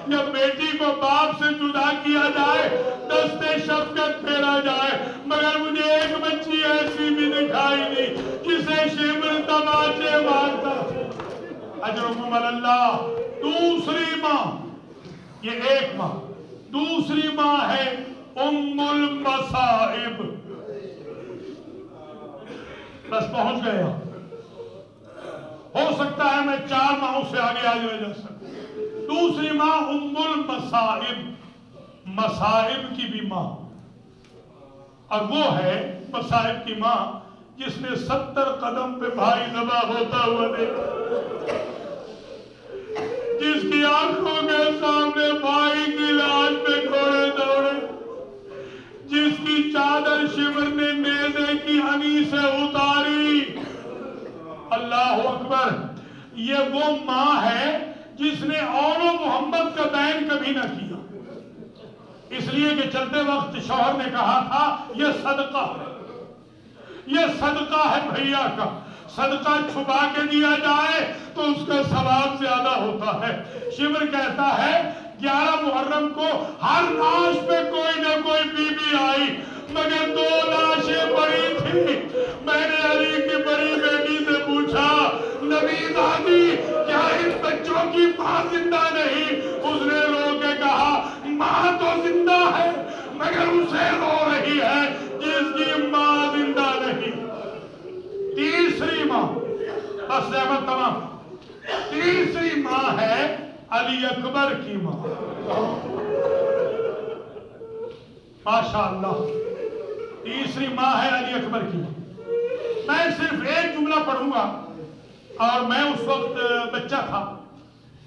یا بیٹی کو باپ سے جدا کیا جائے، دست شفقت پھیرا جائے۔ مگر مجھے ایک بچی ایسی بھی دکھائی نہیں جسے شمر تماچے مارتا۔ اجرکم اللہ۔ دوسری ماں، یہ ایک ماں، دوسری ماں ہے ام المصائب۔ بس پہنچ گئے ہو سکتا ہے میں 4 ماہوں سے آگے جا سکوں۔ دوسری ماں ام المصائب، مصائب کی بھی ماں، اور وہ ہے مصائب کی ماں جس نے 70 قدم پہ بھائی ذبح ہوتا ہوا دیکھا، جس کی آنکھوں کے سامنے بھائی کی لاش پہ گھوڑے دوڑے، جس کی چادر شمر نے نیزے کی ہنی سے اتاری۔ اللہ اکبر۔ یہ وہ ماں ہے جس نے اور محمد کا بین کبھی نہ کیا، اس لیے کہ چلتے وقت شوہر نے کہا تھا یہ صدقہ ہے، یہ صدقہ ہے بھیا کا، صدقہ چھپا کے دیا جائے تو اس کا ثواب زیادہ ہوتا ہے۔ شمر کہتا ہے 11 محرم کو ہر لاش پہ کوئی نہ کوئی بی بی آئی، مگر 2 لاشیں بڑی تھی۔ میں نے علی کی بڑی بیٹی سے پوچھا نبی دادی کیا ان بچوں کی ماں زندہ نہیں؟ اس نے رو کے کہا ماں تو زندہ ہے مگر اسے رو رہی ہے جس کی ماں زندہ نہیں۔ تیسری ماں، بس احمد تمام، تیسری ماں ہے علی اکبر کی ماں۔ ماشاءاللہ، تیسری ماں ہے علی اکبر کی ماں۔ میں صرف ایک جملہ پڑھوں گا، اور میں اس وقت بچہ تھا۔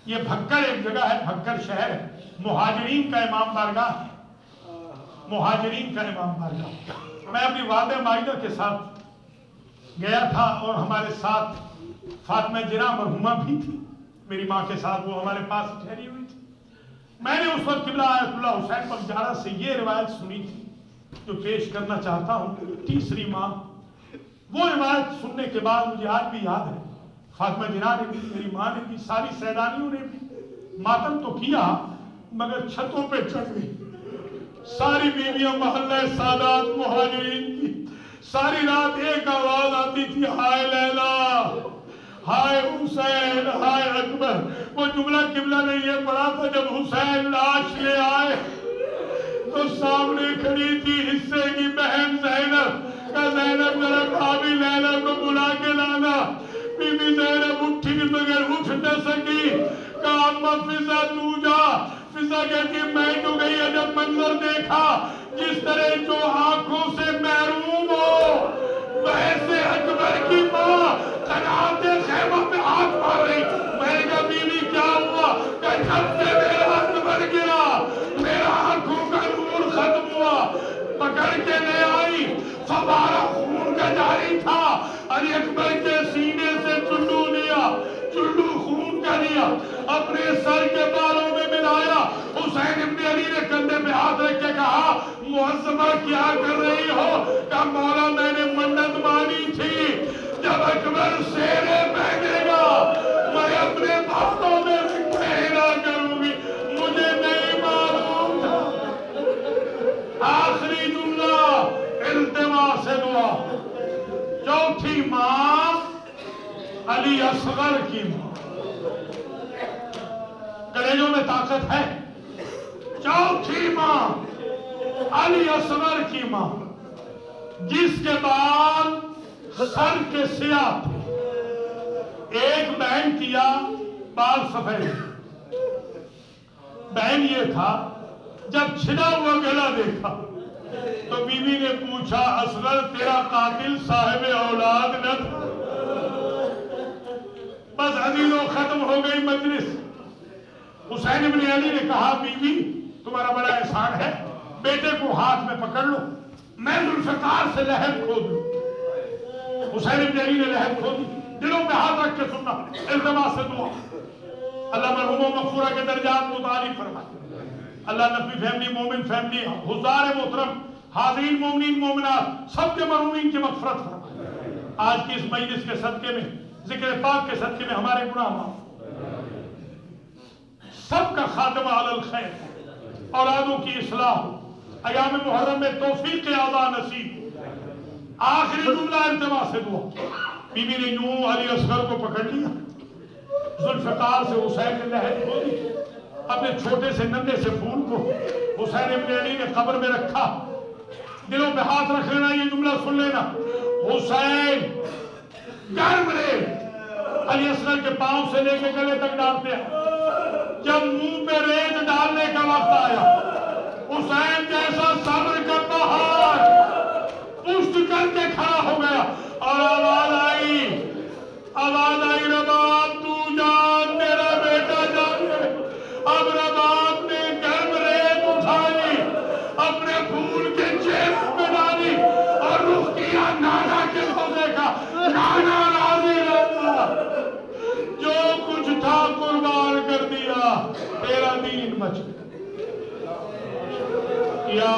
یہ بھکر ایک جگہ ہے، بھکر شہر ہے، مہاجرین کا امام بارگاہ ہے، مہاجرین کا امام بارگاہ۔ میں اپنی والدہ مائدہ کے ساتھ گیا تھا، اور ہمارے ساتھ فاطمہ جناح مرحومہ بھی تھی میری ماں کے ساتھ، وہ ہمارے پاس ٹھہری ہوئی تھی۔ میں نے اس وقت قبلہ آیت اللہ حسین پکجارہ سے یہ روایت سنی تھی جو پیش کرنا چاہتا ہوں، تیسری ماں۔ وہ روایت سننے کے بعد مجھے آج بھی یاد ہے، فاطمہ جناح نے بھی، میری ماں نے بھی، ساری سیدانیوں نے بھی ماتم تو کیا مگر چھتوں پہ چڑھ گئی۔ ساری بیویاں محلہ سادات مہاجرین کی ساری رات ایک آواز آتی تھی، ہائے لیلا، ہائے حسین، ہائے اکبر۔ وہ جملہ قبلہ نے یہ پڑھا تھا جب حسین لاش لے آئے تو سامنے کھڑی تھی حصے کی بہن زینب، کہ زینب ذرا بھابی لیلا کو بلا کے لانا۔ بی بی زینب اٹھی مگر اٹھ نہ سکی، کہا اماں فضا تو جا۔ فضا کہتی میں تو گئی، جب منظر دیکھا جس طرح جو آنکھوں سے محروم ہو ویسے اکبر کی ماں قناعت خیمہ پہ ہاتھ مار رہی۔ میں نے کہا بیوی کیا ہوا؟ کہ جب سے میرا اکبر گرا میرا آنکھوں کا نور ختم ہوا۔ پکڑ کے لے آئی، فوارہ خون کا جاری تھا، علی اکبر کے سینے سے چلو لیا، چلو خون کا لیا، اپنے سر کے بالوں میں ملایا۔ حسین ابن علی نے کندھے پہ ہاتھ رکھ کے کہا معظمہ کیا کر رہی ہو؟ کہا مولا میں نے منت مانی تھی جب اکبر سیرے پہنے گا میں اپنے باتوں میں رکھے نہ کروں گی۔ مجھے نہیں چوتھی ماں علی اصغر کی ماں، کلیجوں میں طاقت ہے، چوتھی ماں علی اصغر کی ماں، جس کے بال سر کے سیاہ تھے، ایک بہن کیا بال سفید، بہن یہ تھا جب چھنا ہوا گلا دیکھا تو بیوی نے پوچھا اصغر تیرا قاتل صاحب اولاد نہ تھا؟ بس عزیزوں ختم ہو گئی مجلس۔ حسین ابن علی نے کہا بیوی تمہارا بڑا احسان ہے، بیٹے کو ہاتھ میں پکڑ لو، میں ذوالفقار سے لحد کھود لوں۔ حسین ابن علی نے لحد کھودی، دلوں پہ ہاتھ رکھ کے سننا، التماس سے دعا، اللہ مرحوم و مغفورہ کے درجات متعالی فرمائے، اللہ نبی فیملی، مومن فیملی، حضار محترم، حاضرین مومنین مومنات سب کے مرحومین کی مغفرت فرمائے۔ آج کی اس مجلس کے صدقے میں، ذکر پاک کے صدقے میں ہمارے گناہ معاف، سب کا خاتمہ علی الخیر، اولادوں کی اصلاح، ایام محرم میں توفیق اعضاء نصیب۔ آخری جملہ التماس سے دعا، بی بی نے یوں علی اصغر کو پکڑ لیا، ذوالفقار سے حسین نے لحد کھودی، اپنے چھوٹے سے ننھے سے پھول کو حسین ابن علی نے قبر میں رکھا، دلوں پہ ہاتھ رکھ لینا، یہ جملہ سن لینا، حسین گرم ریت علی اصغر کے پاؤں سے لے کے گلے تک ڈالتے ہیں، جب منہ پہ ریت ڈالنے کا وقت آیا، حسین جیسا صبر کا پہاڑ پشت کر کے کھڑا ہو گیا، اور آواز آئی رباب تو جان تیرا بیٹا جان دے۔ اب رباب نے گرم ریت اٹھائی، اپنے پھول کے جیب میں ڈالی اور رخ کیا نانا کے روزے کا، نانا راضی رہنا، جو کچھ تھا قربان کر دیا، تیرا دین بچ گیا۔